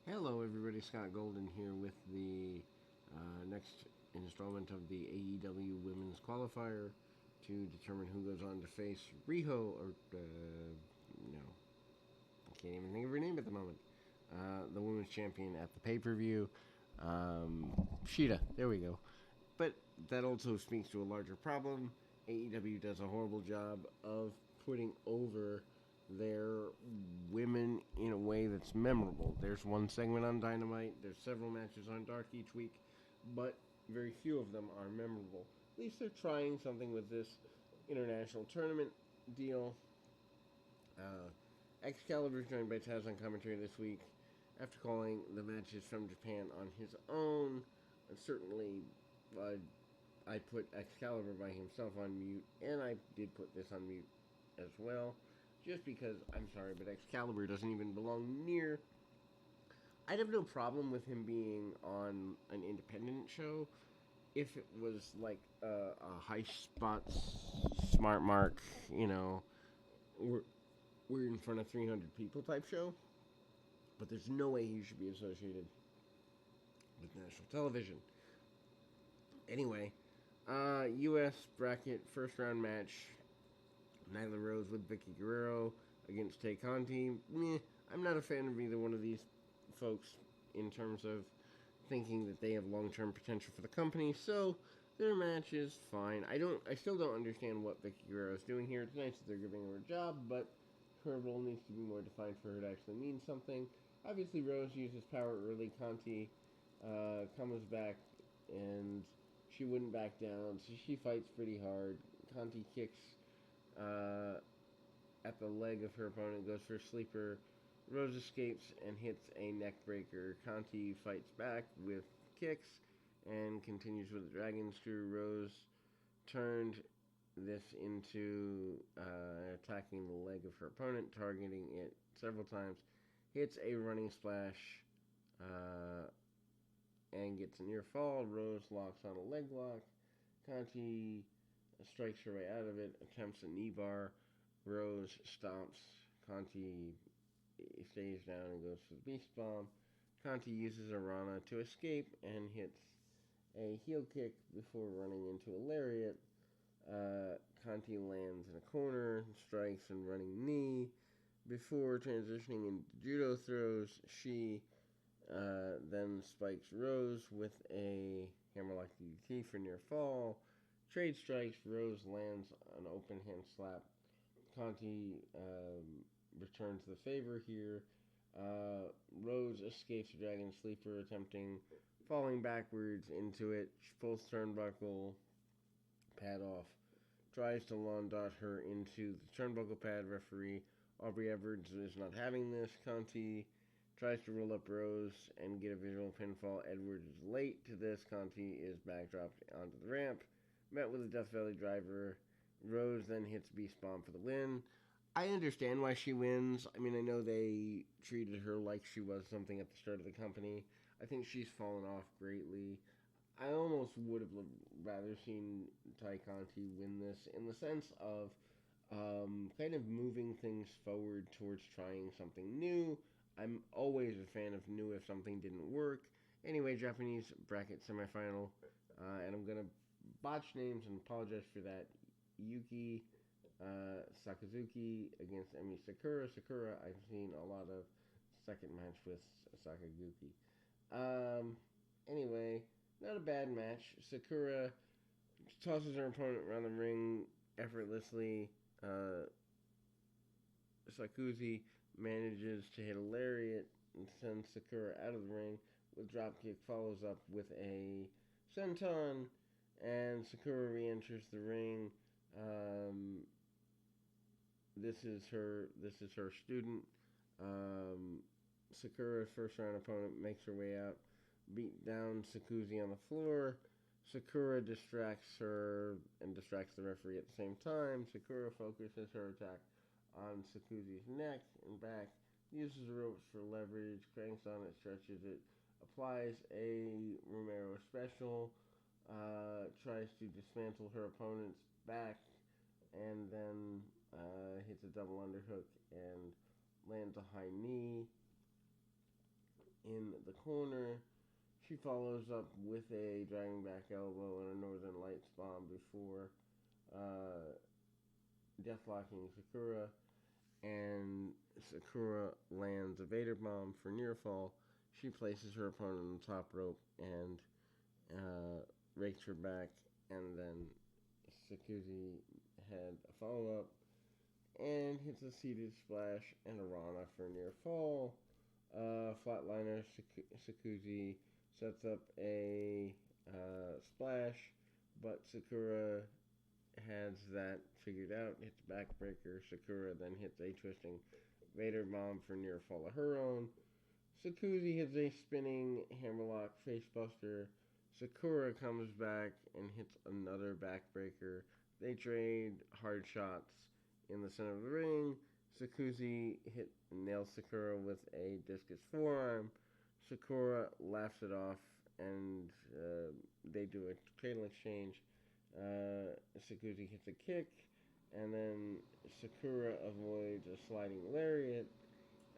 Hello, everybody. Scott Golden here with the next installment of the AEW Women's Qualifier to determine who goes on to face Riho, or no, I can't even think of her name at the moment. The women's champion at the pay per view, Shida. There we go. But that also speaks to a larger problem. AEW does a horrible job of putting over their women in a way that's memorable. There's one segment on Dynamite, there's several matches on Dark each week, but very few of them are memorable. At least they're trying something with this international tournament deal. Excalibur is joined by Taz on commentary this week after calling the matches from Japan on his own. Certainly, I put Excalibur by himself on mute, and I did put this on mute as well, just because, I'm sorry, but Excalibur doesn't even belong near. I'd have no problem with him being on an independent show if it was like a high spots smart mark, you know, we're, we're in front of 300 people type show. But there's no way he should be associated with national television. Anyway, U.S. bracket first round match. Nyla Rose with Vicky Guerrero against Tay Conti. Meh, I'm not a fan of either one of these folks in terms of thinking that they have long term potential for the company. So their match is fine. I still don't understand what Vicky Guerrero is doing here. It's nice that they're giving her a job, but her role needs to be more defined for her to actually mean something. Obviously, Rose uses power early. Conti comes back and she wouldn't back down, so she fights pretty hard. Conti kicks uh, at the leg of her opponent, goes for a sleeper. Rose escapes and hits a neck breaker. Conti fights back with kicks and continues with the Dragon Screw. Rose turned this into attacking the leg of her opponent, targeting it several times. Hits a running splash uh, and gets a near fall. Rose locks on a leg lock. Conti strikes her way out of it, attempts a knee bar. Rose stops. Conti stays down and goes for the Beast Bomb. Conti uses a Rana to escape and hits a heel kick before running into a lariat. Conti lands in a corner, strikes and running knee. Before transitioning into judo throws, she then spikes Rose with a hammerlock DDT for near fall. Trade strikes, Rose lands an open hand slap. Conti returns the favor here. Rose escapes the Dragon Sleeper, attempting falling backwards into it. She pulls turnbuckle pad off. Tries to lawn dart her into the turnbuckle pad. Referee Aubrey Edwards is not having this. Conti tries to roll up Rose and get a visual pinfall. Edwards is late to this. Conti is backdropped onto the ramp. Met with a Death Valley driver. Rose then hits Beast Bomb for the win. I understand why she wins. I mean, I know they treated her like she was something at the start of the company. I think she's fallen off greatly. I almost would have rather seen Ty Conti win this in the sense of kind of moving things forward towards trying something new. I'm always a fan of new if something didn't work. Anyway, Japanese bracket semifinal, and I'm gonna botch names and apologize for that. Yuki Sakazuki against Emi Sakura. Sakura, I've seen a lot of second match with Sakaguchi. Anyway, not a bad match. Sakura tosses her opponent around the ring effortlessly. Sakuzi manages to hit a lariat and sends Sakura out of the ring with dropkick. Follows up with a senton, and Sakura re-enters the ring. Um, this is her student. Sakura's first round opponent makes her way out, beat down Sakuzi on the floor. Sakura distracts her and distracts the referee at the same time. Sakura focuses her attack on Sakuzi's neck and back, uses the ropes for leverage, cranks on it, stretches it, applies a Romero special, tries to dismantle her opponent's back, and then hits a double underhook and lands a high knee. in the corner. She follows up with a dragging back elbow and a Northern Lights bomb before uh, deathlocking Sakura, and Sakura lands a Vader bomb for near fall. She places her opponent on the top rope and rakes her back, and then Sakuzi had a follow up and hits a seated splash and a Rana for near fall. Flatliner Sakuzi sets up a splash, but Sakura has that figured out, hits backbreaker. Sakura then hits a twisting Vader bomb for near fall of her own. Sakuzi hits a spinning hammerlock facebuster. Sakura comes back and hits another backbreaker. They trade hard shots in the center of the ring. Sakuzi nails Sakura with a discus forearm. Sakura laughs it off, and they do a cradle exchange. Sakuzi hits a kick, and then Sakura avoids a sliding lariat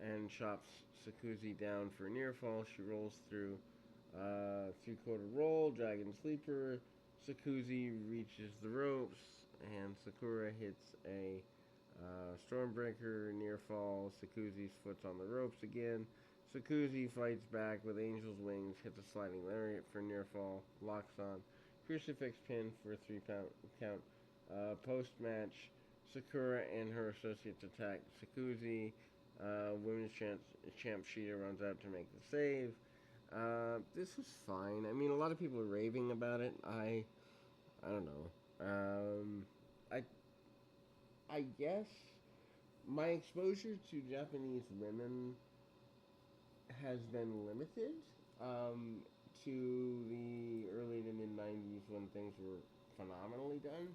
and chops Sakuzi down for a near fall. She rolls through three-quarter roll, dragon sleeper. Sakuzi reaches the ropes, and Sakura hits a Stormbreaker near fall. Sakuzi's foot's on the ropes again. Sakuzi fights back with Angel's Wings, hits a sliding lariat for near fall, locks on. Crucifix pin for a 3 count. Post match, Sakura and her associates attack Sakuzi. Women's champ Shida runs out to make the save. This was fine. I mean, a lot of people are raving about it. I don't know. I guess my exposure to Japanese women has been limited to the early to mid 90s when things were phenomenally done.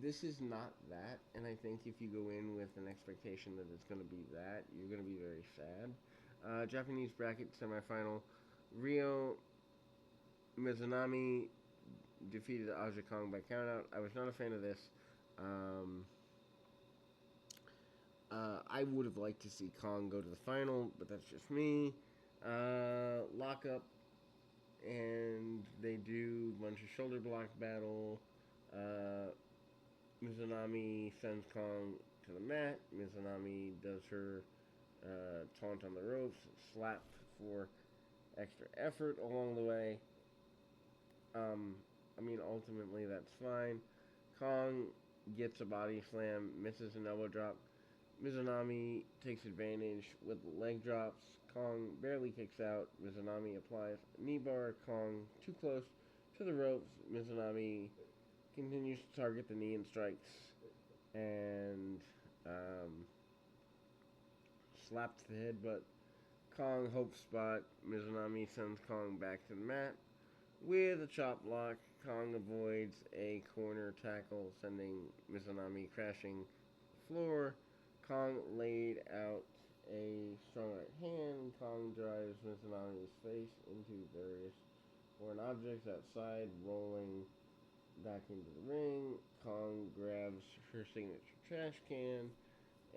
This is not that, and I think if you go in with an expectation that it's going to be that, you're going to be very sad. Japanese bracket semifinal, Ryo Mizunami defeated Aja Kong by countout. I was not a fan of this. I would have liked to see Kong go to the final, but that's just me. Lock up, and they do a bunch of shoulder block battle. Mizunami sends Kong to the mat. Mizunami does her taunt on the ropes, slap for extra effort along the way. Ultimately that's fine. Kong gets a body slam, misses an elbow drop. Mizunami takes advantage with leg drops. Kong barely kicks out. Mizunami applies a knee bar. Kong too close to the ropes. Mizunami continues to target the knee and strikes. And slaps the headbutt. Kong hope spot. Mizunami sends Kong back to the mat. With a chop block, Kong avoids a corner tackle, sending Mizunami crashing the floor. Kong laid out a strong right hand. Kong drives Mizunami's face into various foreign objects outside, rolling back into the ring. Kong grabs her signature trash can,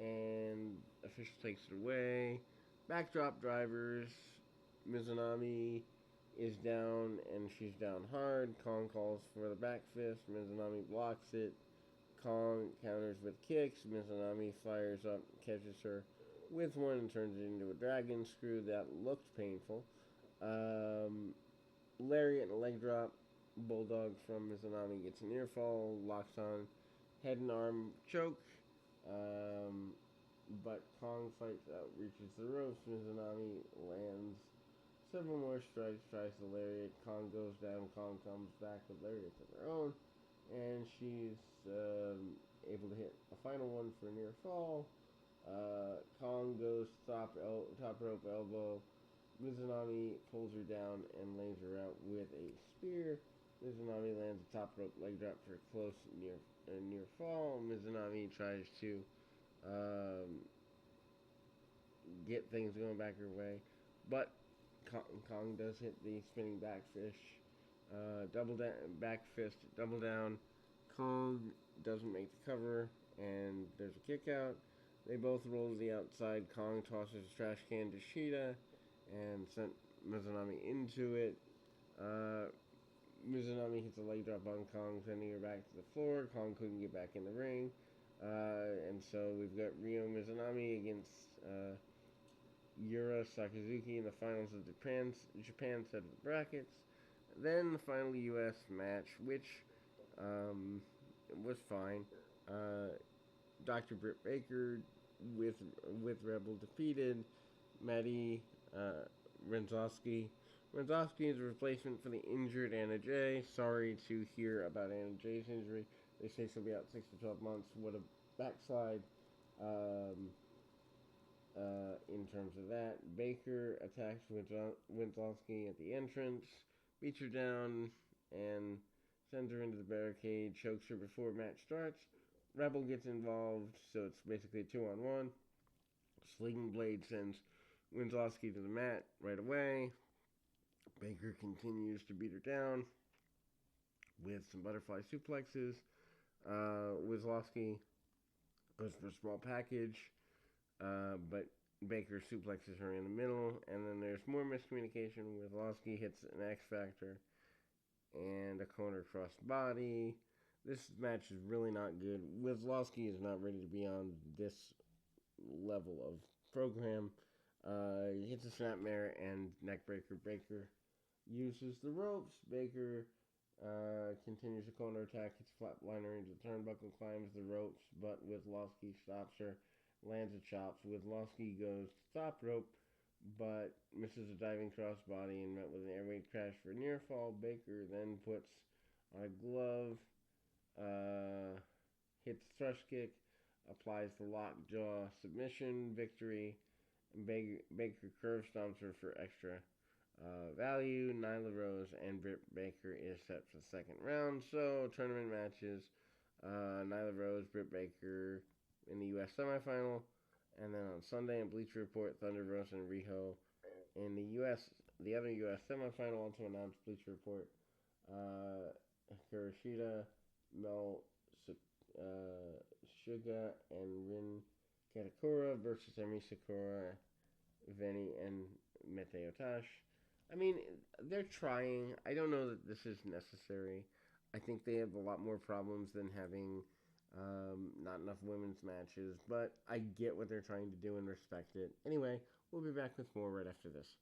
and official takes it away. Backdrop drivers. Mizunami is down, and she's down hard. Kong calls for the back fist. Mizunami blocks it. Kong counters with kicks. Mizunami fires up, catches her with one, and turns it into a dragon screw. That looked painful. Lariat and leg drop. Bulldog from Mizunami gets a near fall. Locks on. Head and arm choke. But Kong fights out, reaches the ropes. Mizunami lands several more strikes, tries the lariat. Kong goes down. Kong comes back with lariats of her own, and she's able to hit a final one for a near fall. Kong goes top rope elbow. Mizunami pulls her down and lays her out with a spear. Mizunami lands a top rope leg drop for a close near fall. Mizunami tries to get things going back her way, but Kong does hit the spinning back fist, double down. Kong doesn't make the cover, and there's a kick out. They both roll to the outside. Kong tosses a trash can to Shida, and sent Mizunami into it. Uh, Mizunami hits a leg drop on Kong, sending her back to the floor. Kong couldn't get back in the ring. And so we've got Ryo Mizunami against Yura Sakazuki in the finals of Japan set of the brackets. Then the final U.S. match, which was fine. Dr. Britt Baker with Rebel defeated Maddie Renzowski. Renzowski is a replacement for the injured Anna Jay. Sorry to hear about Anna Jay's injury. They say she'll be out 6 to 12 months. What a backslide in terms of that. Baker attacks Renzowski at the entrance, beats her down, and sends her into the barricade, chokes her before match starts. Rebel gets involved, so it's basically a 2-on-1. Sling Blade sends Renzowski to the mat right away. Baker continues to beat her down with some butterfly suplexes. Wizlowski goes for a small package, but Baker suplexes her in the middle, and then there's more miscommunication. Wizlowski hits an X Factor and a corner cross body. This match is really not good. Wizlowski is not ready to be on this level of program. He hits a snapmare and neckbreaker. Baker uses the ropes. Baker continues the corner attack, hits a flatliner into the turnbuckle, climbs the ropes, but Wizlowski stops her, lands a chops. Wizlowski goes to top rope, but misses a diving crossbody and met with an airway crash for a near fall. Baker then puts on a glove, hits thrush kick, applies the lockjaw submission victory. Baker curve stomps her for extra value. Nyla Rose and Britt Baker is set for the second round. So, tournament matches. Nyla Rose, Britt Baker in the U.S. semifinal. And then on Sunday in Bleacher Report, Thunder Rosa and Riho in the other U.S. semifinal, also announced Bleacher Report. Kuroshita, Mel Suga, and Rin Katakura versus Emi Sakura, Veni, and Mete Otash. I mean, they're trying. I don't know that this is necessary. I think they have a lot more problems than having not enough women's matches, but I get what they're trying to do and respect it. Anyway, we'll be back with more right after this.